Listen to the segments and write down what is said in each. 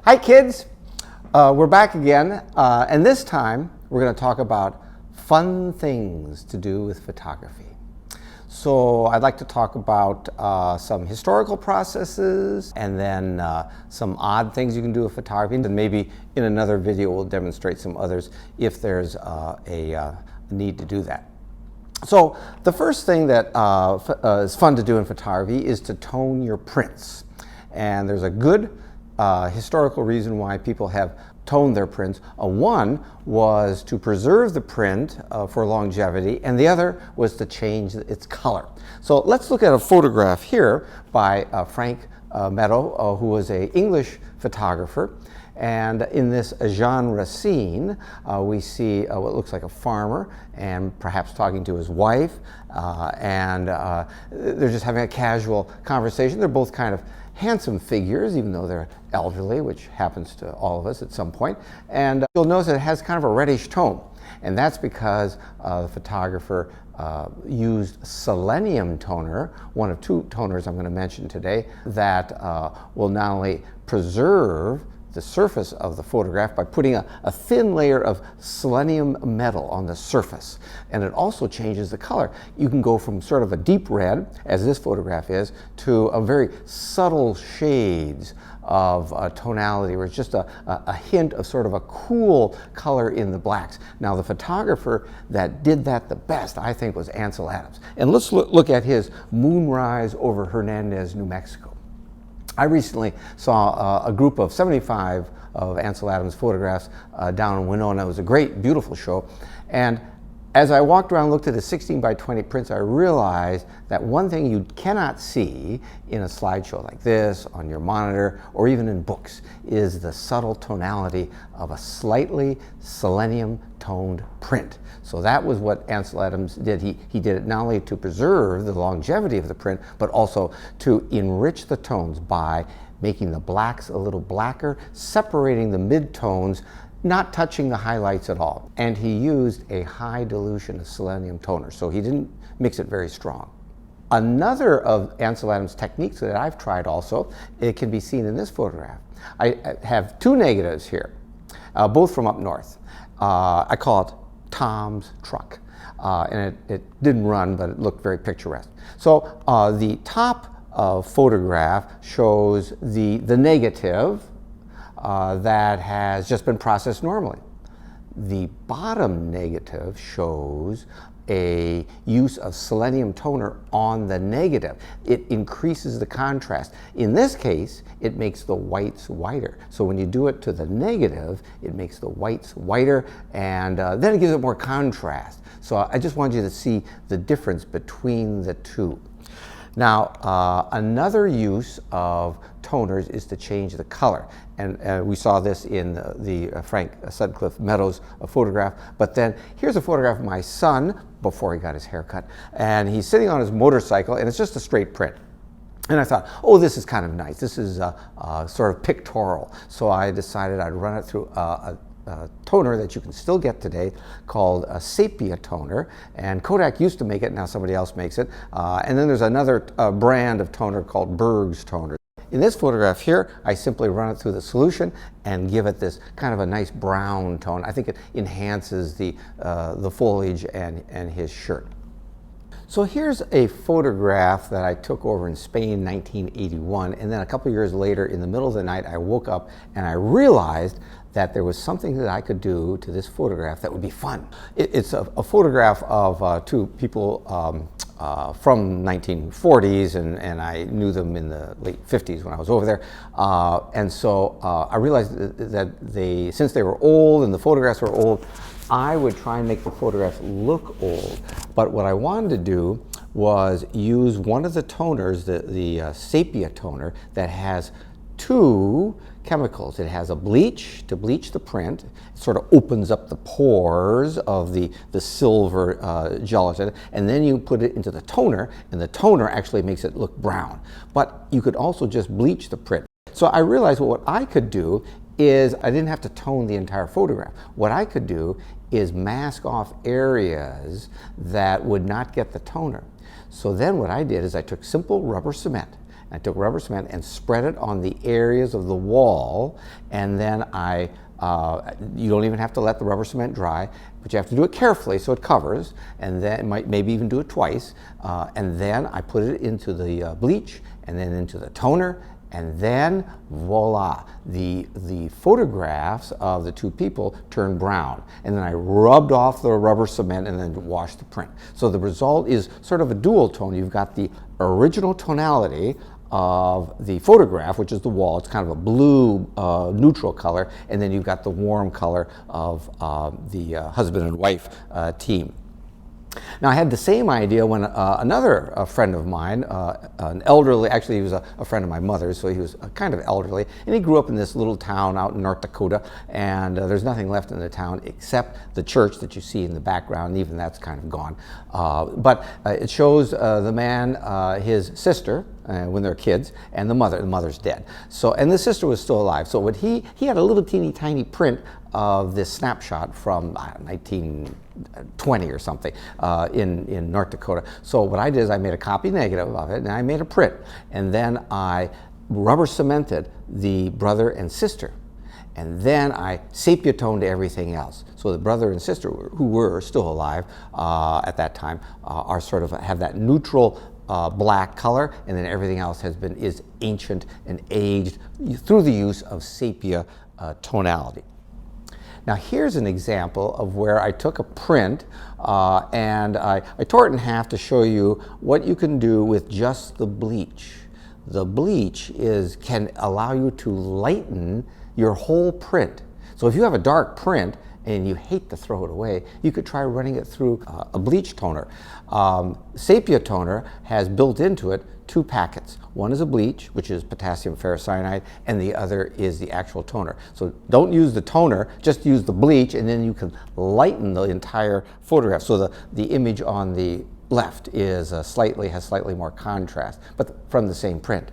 Hi kids, we're back again, and this time we're going to talk about fun things to do with photography. So I'd like to talk about some historical processes and then some odd things you can do with photography, and maybe in another video we'll demonstrate some others if there's a need to do that. So the first thing that is fun to do in photography is to tone your prints, and there's a good historical reason why people have toned their prints. One was to preserve the print for longevity, and the other was to change its color. So let's look at a photograph here by Frank Meadow, who was an English photographer. And in this genre scene, we see what looks like a farmer and perhaps talking to his wife, and they're just having a casual conversation. They're both kind of handsome figures, even though they're elderly, which happens to all of us at some point. And you'll notice it has kind of a reddish tone. And that's because the photographer used selenium toner, one of two toners I'm going to mention today, that will not only preserve the surface of the photograph by putting a thin layer of selenium metal on the surface. And it also changes the color. You can go from sort of a deep red, as this photograph is, to a very subtle shades of tonality, where it's just a hint of sort of a cool color in the blacks. Now, the photographer that did that the best, I think, was Ansel Adams. And let's look at his Moonrise over Hernandez, New Mexico. I recently saw a group of 75 of Ansel Adams' photographs down in Winona. It was a great, beautiful show. And as I walked around and looked at the 16 by 20 prints, I realized that one thing you cannot see in a slideshow like this, on your monitor, or even in books, is the subtle tonality of a slightly selenium toned print. So that was what Ansel Adams did. He did it not only to preserve the longevity of the print, but also to enrich the tones by making the blacks a little blacker, separating the mid-tones, not touching the highlights at all. And he used a high dilution of selenium toner, so he didn't mix it very strong. Another of Ansel Adams' techniques that I've tried also, it can be seen in this photograph. I have two negatives here, both from up north. I call it Tom's truck, and it didn't run, but it looked very picturesque. So the top photograph shows the negative that has just been processed normally. The bottom negative shows a use of selenium toner on the negative. It increases the contrast. In this case, it makes the whites whiter. So when you do it to the negative, it makes the whites whiter, and then it gives it more contrast. So I just wanted you to see the difference between the two. Now, another use of toners is to change the color. And we saw this in the Frank Sutcliffe Meadows photograph. But then here's a photograph of my son before he got his hair cut. And he's sitting on his motorcycle, and it's just a straight print. And I thought, oh, this is kind of nice. This is sort of pictorial. So I decided I'd run it through a toner that you can still get today called a sepia toner, and Kodak used to make it, now somebody else makes it, and then there's another brand of toner called Berg's toner. In this photograph here, I simply run it through the solution and give it this kind of a nice brown tone. I think it enhances the foliage and his shirt. So here's a photograph that I took over in Spain in 1981, and then a couple years later, in the middle of the night, I woke up and I realized that there was something that I could do to this photograph that would be fun. It's a photograph of two people from 1940s, and I knew them in the late 50s when I was over there. And so I realized that since they were old and the photographs were old, I would try and make the photographs look old. But what I wanted to do was use one of the toners, the sepia toner, that has two chemicals. It has a bleach to bleach the print. It sort of opens up the pores of the silver gelatin, and then you put it into the toner, and the toner actually makes it look brown. But you could also just bleach the print. So I realized what I could do is I didn't have to tone the entire photograph. What I could do is mask off areas that would not get the toner. So then what I did is I took simple rubber cement I took rubber cement and spread it on the areas of the wall, and then you don't even have to let the rubber cement dry, but you have to do it carefully so it covers, and then maybe even do it twice, and then I put it into the bleach, and then into the toner, and then voila, the photographs of the two people turned brown. And then I rubbed off the rubber cement and then washed the print. So the result is sort of a dual tone. You've got the original tonality of the photograph, which is the wall. It's kind of a blue neutral color, and then you've got the warm color of the husband and wife team. Now, I had the same idea when another friend of mine, an elderly, actually he was a friend of my mother's, so he was kind of elderly, and he grew up in this little town out in North Dakota, and there's nothing left in the town except the church that you see in the background, and even that's kind of gone. But it shows the man, his sister, when they're kids, and the mother's dead. So, and the sister was still alive. So what he had a little teeny tiny print of this snapshot from 1920 or something in North Dakota. So what I did is I made a copy negative of it, and I made a print, and then I rubber cemented the brother and sister, and then I sepia toned everything else. So the brother and sister, who were still alive at that time, are sort of have that neutral black color, and then everything else is ancient and aged through the use of sepia tonality. Now here's an example of where I took a print and I tore it in half to show you what you can do with just the bleach. The bleach can allow you to lighten your whole print. So if you have a dark print and you hate to throw it away, you could try running it through a bleach toner. Sepia toner has built into it two packets. One is a bleach, which is potassium ferrocyanide, and the other is the actual toner. So don't use the toner, just use the bleach, and then you can lighten the entire photograph. So the image on the left is has slightly more contrast, but from the same print.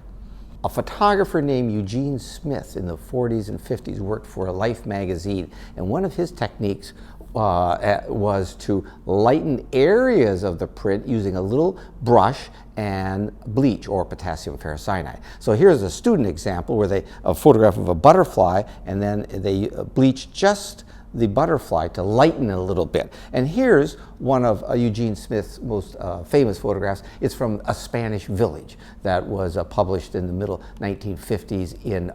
A photographer named Eugene Smith in the 40s and 50s worked for Life magazine, and one of his techniques was to lighten areas of the print using a little brush and bleach or potassium ferrocyanide. So here's a student example where a photograph of a butterfly, and then they bleach just the butterfly to lighten it a little bit. And here's one of Eugene Smith's most famous photographs. It's from a Spanish village that was published in the middle 1950s in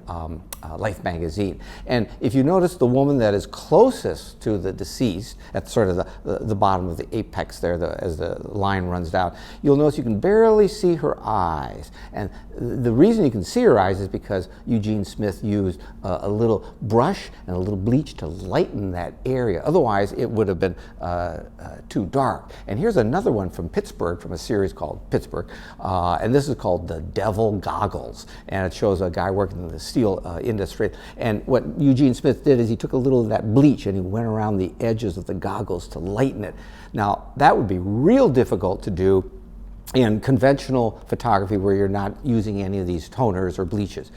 Life magazine. And if you notice, the woman that is closest to the deceased, at sort of the bottom of the apex there, as the line runs down, you'll notice you can barely see her eyes. And the reason you can see her eyes is because Eugene Smith used a little brush and a little bleach to lighten that area. Otherwise, it would have been too dark. And here's another one from Pittsburgh, from a series called Pittsburgh, and this is called The Devil Goggles, and it shows a guy working in the steel industry. And what Eugene Smith did is he took a little of that bleach and he went around the edges of the goggles to lighten it. Now, that would be real difficult to do in conventional photography where you're not using any of these toners or bleaches.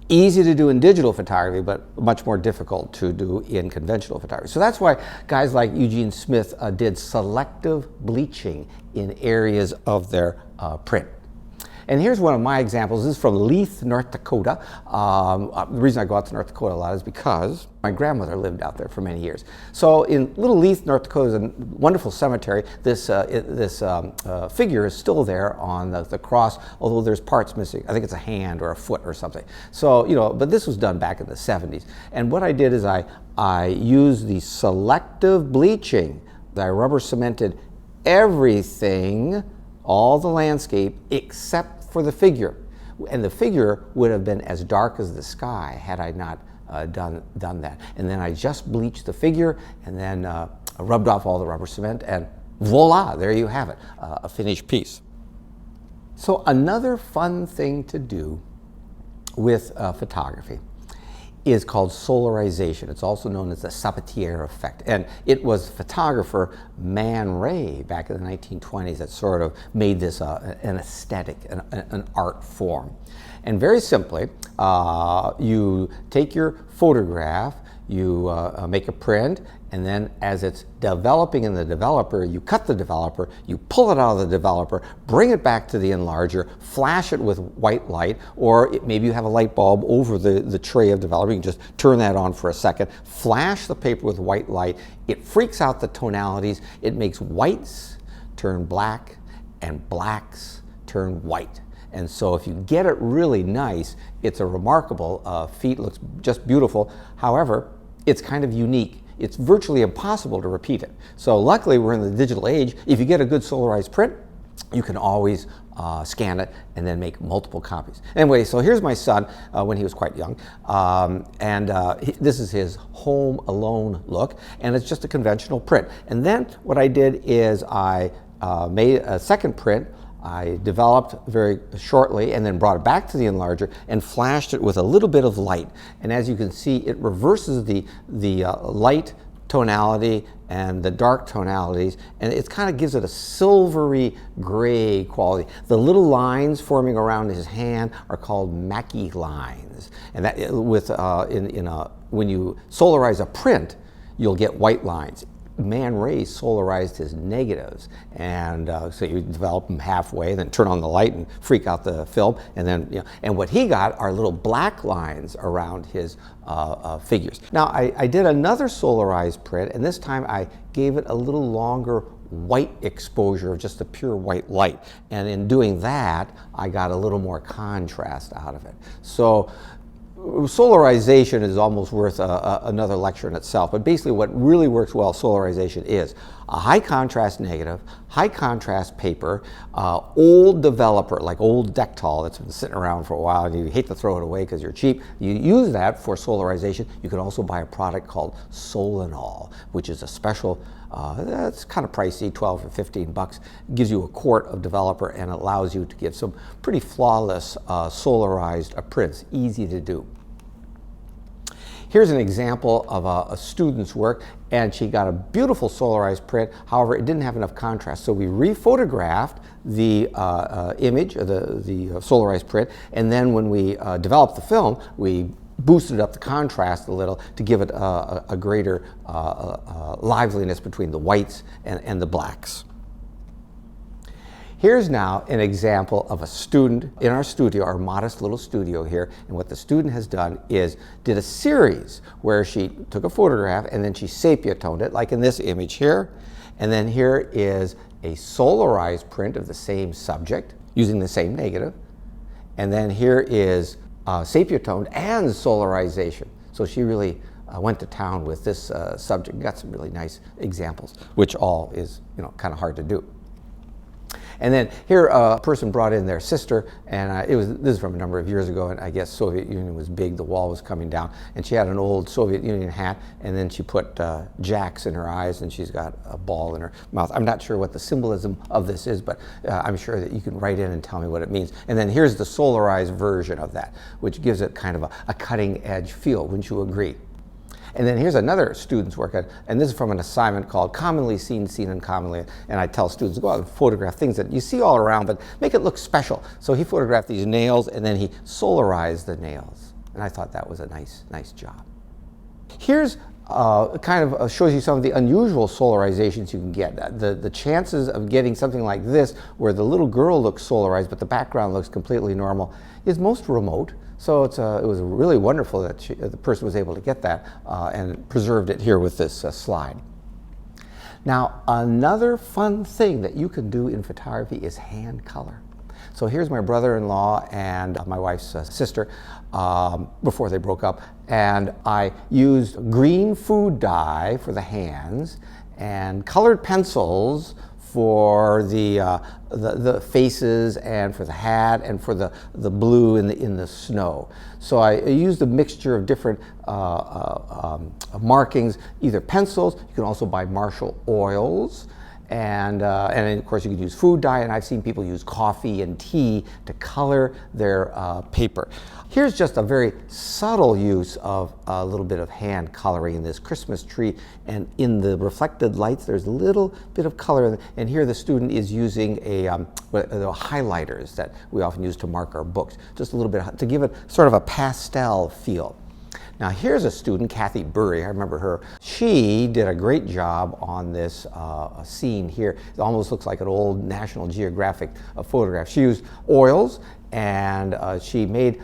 Easy to do in digital photography, but much more difficult to do in conventional photography. So that's why guys like Eugene Smith did selective bleaching in areas of their print. And here's one of my examples. This is from Leith, North Dakota. The reason I go out to North Dakota a lot is because my grandmother lived out there for many years. So in Little Leith, North Dakota is a wonderful cemetery. This figure is still there on the cross, although there's parts missing. I think it's a hand or a foot or something. So, but this was done back in the 70s. And what I did is I used the selective bleaching. I rubber cemented everything, all the landscape, except for the figure. And the figure would have been as dark as the sky had I not done that. And then I just bleached the figure and then rubbed off all the rubber cement, and voila, there you have it, a finished piece. So another fun thing to do with photography is called solarization. It's also known as the Sabatier effect. And it was photographer Man Ray back in the 1920s that sort of made this an aesthetic, an art form. And very simply, you take your photograph, You make a print, and then as it's developing in the developer, you cut the developer, you pull it out of the developer, bring it back to the enlarger, flash it with white light, or maybe you have a light bulb over the tray of developer. You can just turn that on for a second, flash the paper with white light. It freaks out the tonalities. It makes whites turn black and blacks turn white. And so if you get it really nice, it's a remarkable feat. Looks just beautiful. However, it's kind of unique. It's virtually impossible to repeat it. So luckily we're in the digital age. If you get a good solarized print, you can always scan it and then make multiple copies. Anyway, so here's my son when he was quite young. This is his home alone look, and it's just a conventional print. And then what I did is I made a second print. I developed very shortly and then brought it back to the enlarger and flashed it with a little bit of light. And as you can see, it reverses the light tonality and the dark tonalities, and it kind of gives it a silvery gray quality. The little lines forming around his hand are called Mackie lines. And that when you solarize a print, you'll get white lines. Man Ray solarized his negatives, and so you develop them halfway, then turn on the light and freak out the film, and then and what he got are little black lines around his figures. Now I did another solarized print, and this time I gave it a little longer white exposure of just a pure white light, and in doing that I got a little more contrast out of it. So solarization is almost worth another lecture in itself, but basically what really works well, solarization, is a high contrast negative, high contrast paper, old developer, like old Dectol that's been sitting around for a while and you hate to throw it away because you're cheap. You use that for solarization. You can also buy a product called Solanol, which is a special, that's kind of pricey, 12 or 15 bucks. It gives you a quart of developer and allows you to get some pretty flawless solarized prints, easy to do. Here's an example of a student's work, and she got a beautiful solarized print. However, it didn't have enough contrast, so we rephotographed the image, the solarized print, and then when we developed the film, we boosted up the contrast a little to give it a greater liveliness between the whites and the blacks. Here's now an example of a student in our studio, our modest little studio here, and what the student has done is did a series where she took a photograph and then she sepia toned it, like in this image here, and then here is a solarized print of the same subject using the same negative, and then here is sepia toned and solarization. So she really went to town with this subject, got some really nice examples, which all is kind of hard to do. And then here a person brought in their sister, and this is from a number of years ago, and I guess Soviet Union was big, the wall was coming down, and she had an old Soviet Union hat, and then she put jacks in her eyes, and she's got a ball in her mouth. I'm not sure what the symbolism of this is, but I'm sure that you can write in and tell me what it means. And then here's the solarized version of that, which gives it kind of a cutting edge feel, wouldn't you agree? And then here's another student's work, and this is from an assignment called Commonly Seen, Seen Uncommonly. And I tell students, go out and photograph things that you see all around, but make it look special. So he photographed these nails, and then he solarized the nails. And I thought that was a nice job. Here's kind of shows you some of the unusual solarizations you can get. The chances of getting something like this, where the little girl looks solarized, but the background looks completely normal, is most remote. So it was really wonderful that the person was able to get that and preserved it here with this slide. Now, another fun thing that you can do in photography is hand color. So here's my brother-in-law and my wife's sister before they broke up, and I used green food dye for the hands and colored pencils for the faces and for the hat and for the blue in the snow. So I used a mixture of different markings, either pencils. You can also buy Marshall oils. And of course you could use food dye, and I've seen people use coffee and tea to color their paper. Here's just a very subtle use of a little bit of hand coloring in this Christmas tree, and in the reflected lights there's a little bit of color, and here the student is using the highlighters that we often use to mark our books, just a little bit to give it sort of a pastel feel. Now here's a student, Kathy Burry, I remember her. She did a great job on this scene here. It almost looks like an old National Geographic photograph. She used oils and she made,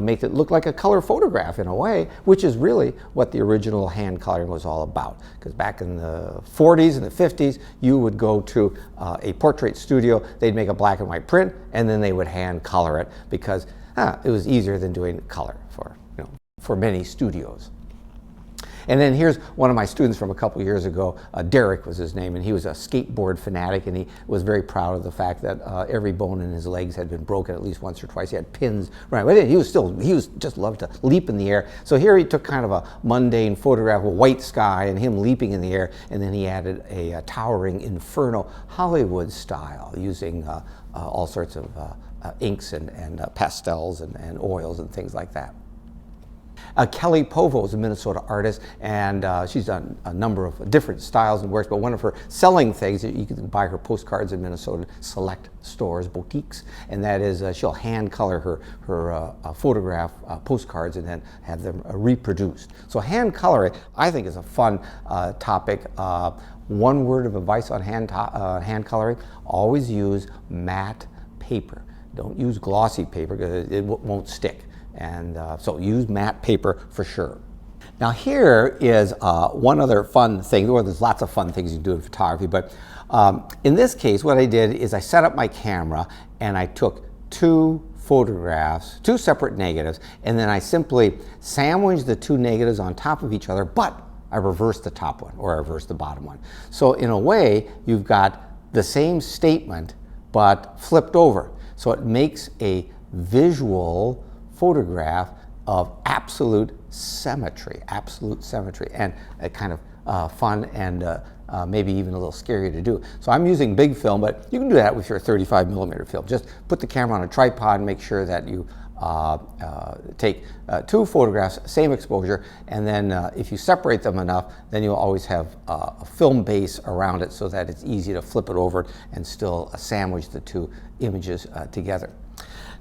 make it look like a color photograph in a way, which is really what the original hand coloring was all about. Because back in the 40s and the 50s, you would go to a portrait studio, they'd make a black and white print, and then they would hand color it because it was easier than doing color for many studios. And then here's one of my students from a couple years ago, Derek was his name, and he was a skateboard fanatic, and he was very proud of the fact that every bone in his legs had been broken at least once or twice. He had pins, right? But he was just loved to leap in the air. So here he took kind of a mundane photograph of a white sky and him leaping in the air, and then he added a towering inferno Hollywood style using all sorts of inks and pastels and oils and things like that. Kelly Povo is a Minnesota artist, and she's done a number of different styles and works, but one of her selling things, you can buy her postcards in Minnesota select stores, boutiques, and that is she'll hand color her photograph postcards and then have them reproduced. So hand coloring, I think, is a fun topic. One word of advice on hand coloring, always use matte paper. Don't use glossy paper because it won't stick. And so use matte paper for sure. Now here is one other fun thing, or there's lots of fun things you can do in photography, but in this case what I did is I set up my camera and I took two photographs, two separate negatives, and then I simply sandwiched the two negatives on top of each other, but I reversed the top one or I reversed the bottom one. So in a way you've got the same statement but flipped over. So it makes a visual photograph of absolute symmetry, and kind of fun and maybe even a little scary to do. So I'm using big film, but you can do that with your 35mm film. Just put the camera on a tripod and make sure that you take two photographs, same exposure, and then if you separate them enough, then you'll always have a film base around it so that it's easy to flip it over and still sandwich the two images together.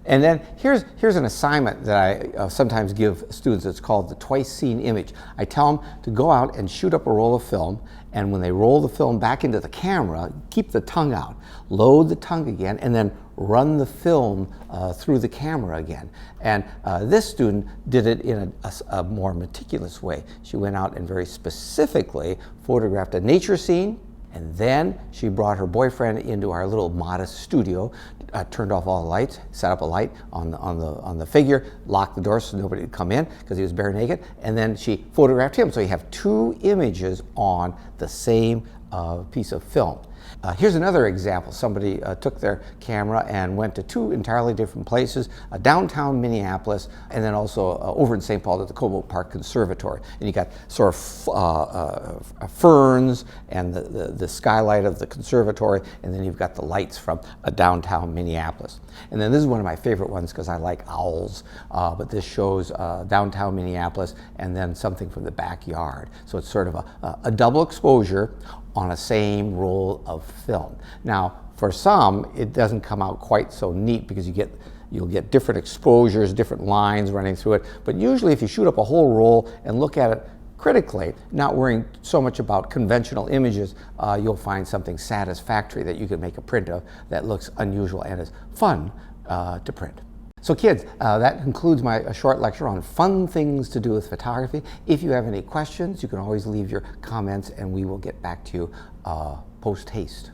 And then here's an assignment that I sometimes give students. It's called the twice seen image. I tell them to go out and shoot up a roll of film, and when they roll the film back into the camera, keep the tongue out, load the tongue again, and then run the film through the camera again. And this student did it in a more meticulous way. She went out and very specifically photographed a nature scene, and then she brought her boyfriend into our little modest studio, turned off all the lights, set up a light on the figure, locked the door so nobody would come in because he was bare naked, and then she photographed him. So you have two images on the same piece of film. Here's another example. Somebody took their camera and went to two entirely different places, downtown Minneapolis, and then also over in St. Paul at the Cobalt Park Conservatory. And you got sort of ferns and the skylight of the conservatory, and then you've got the lights from downtown Minneapolis. And then this is one of my favorite ones because I like owls, but this shows downtown Minneapolis and then something from the backyard. So it's sort of a double exposure on a same roll of film. Now, for some, it doesn't come out quite so neat because you'll get different exposures, different lines running through it. But usually if you shoot up a whole roll and look at it critically, not worrying so much about conventional images, you'll find something satisfactory that you can make a print of that looks unusual and is fun to print. So kids, that concludes my short lecture on fun things to do with photography. If you have any questions, you can always leave your comments and we will get back to you post haste.